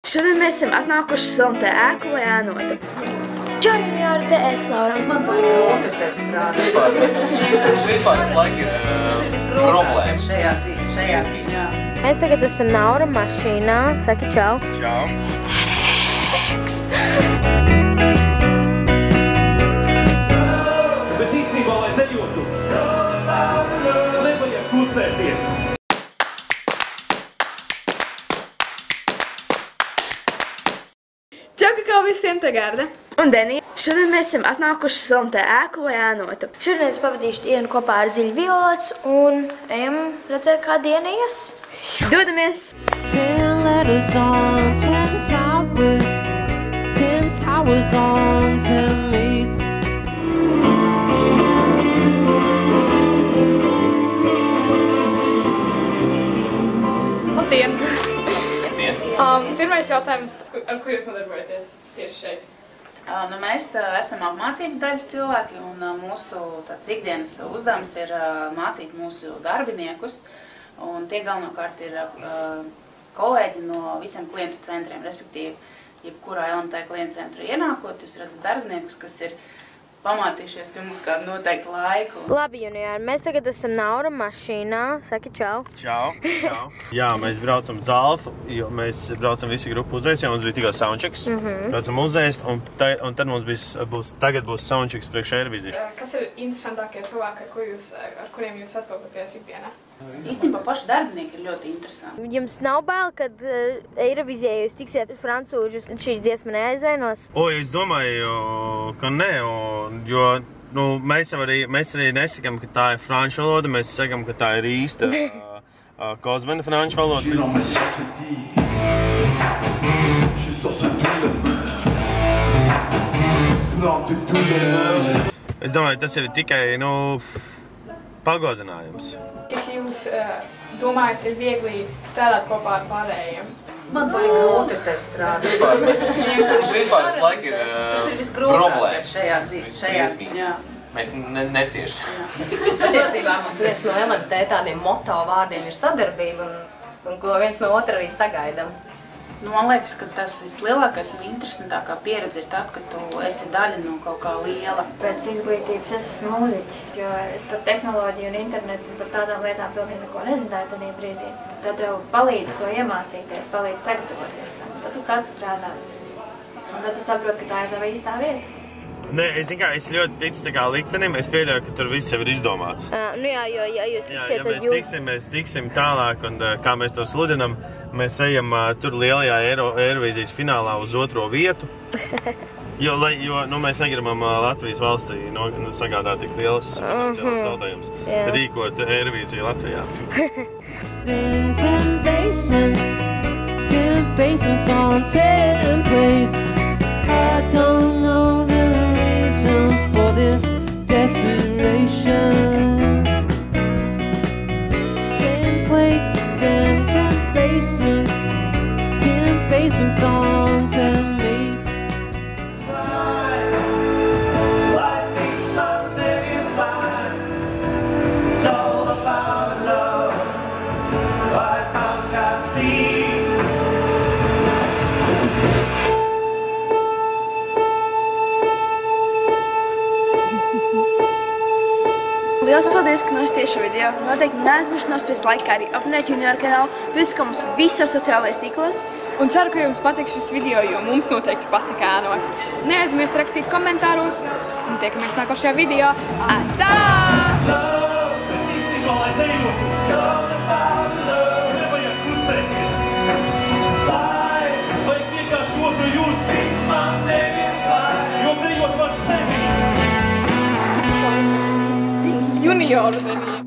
Šodien mēs esam atnākuši Salmtē ēku, lai ēnotu. Čau, Junior, te es, Laura. Man būtu grūti te strādāt. Mums vispār visu laiku ir problēmas. Šajā ziņā. Mēs tagad esam Naura mašīnā. Saki čau. Čau. Esterēks. Bet īstenībā, lai dejotu, nevajag kustēties. Čau, kā visiem te Garda un Denija. Šodien mēs esam atnākuši Salmtē ēku, lai ēnotu. Šodien es pavadīšu dienu kopā ar Dziļu Violetu un ejam redzēt, kā diena ies. Dodamies! 10 letters on 10 towers, 10 towers on 10 mates. Labdien! Pirmais jautājums, ar ko jūs nodarbojaties tieši šeit? Mēs esam apmācību daļas cilvēki un mūsu ikdienas uzdevums ir mācīt mūsu darbiniekus. Un tie galvenokārt ir kolēģi no visiem klientu centriem, respektīvi, jebkurā LMT klientu centru ienākot, jūs redzat darbiniekus, kas ir pamācījušies pie mums kādu noteiktu laiku. Labi, Junior, mēs tagad esam Naura mašīnā. Saki čau. Čau. Jā, mēs braucam uz Alfu, jo mēs braucam visi grupu uzēst, jo mums bija tikai soundchecks. Braucam uzēst, un tad mums tagad būs soundchecks priekš Eirovīzijas. Kas ir interesantākie cilvēki, ar kuriem jūs sastopaties ikdienā? Īstenībā paši darbinieki ir ļoti interesanti. Jums nav bail, kad Eirovīzijā jūs tiksiet francūžus, šī dziesma neaizvainos? Es domāju, ka nē, jo mēs arī nesakam, ka tā ir franču valoda, mēs sakam, ka tā ir īsta Kozmena franču valoda. Es domāju, tas ir tikai, pagodinājums. Cik jūs domājat, ir viegli strādāt kopā ar pārējiem? Man būtu grūti te strādāt. Mums vispār visu laiku ir problēmas. Šajā ziņā. Mēs neciešam. Patiesībā mums viens no LMT tādiem moto vārdiem ir sadarbība un ko viens no otra arī sagaidam. Man liekas, ka tas vislielākais un interesantākā pieredze ir tad, kad tu esi daļa no kaut kā liela. Pēc izglītības es esmu mūziķis, jo es par tehnoloģiju un internetu un par tādām lietām pilnīgi neko nezināju tajā brīdī. Tad tev palīdz to iemācīties, palīdz sagatavoties tam. Tad tu sāc strādāt. Un tad tu saproti, ka tā ir tava īstā vieta. Nē, es ļoti ticu tā kā liktenim, es pieļauju, ka tur viss jau ir izdomāts. Jā, jo ja jūs tiksiet, tad jūs... Mēs tiksim tālāk, un kā mēs to sludinam, mēs ejam tur lielajā Eirovīzijas finālā uz 2. vietu. Jo mēs negribam Latvijas valstī sagādāt tik lielas zaudējumus, rīkot Eirovīziju Latvijā. 10 basements on 10 plates. I don't know the reason for this desperation. 10 plates and 10 basements, 10 basements on 10 mates. Life is something inside. It's all about love. I found God's feet. Liels paldies, ka noskaties šo video. Noteikti neaizmirst nospiest laikā arī abonēt Junior kanālu, visu, ka mums visos sociālajos tīklos. Un ceru, ka jums patīk šis video, jo mums noteikti patika ēnot. Neaizmirst rakstīt komentāros un tiekamies nākošajā video. Atā! Bet īstenībā, lai dejotu, nevajag kustēties. Vajag vienkārši otru jūs, man neviens vajag, jo dejot var sevi. Junior, Denija.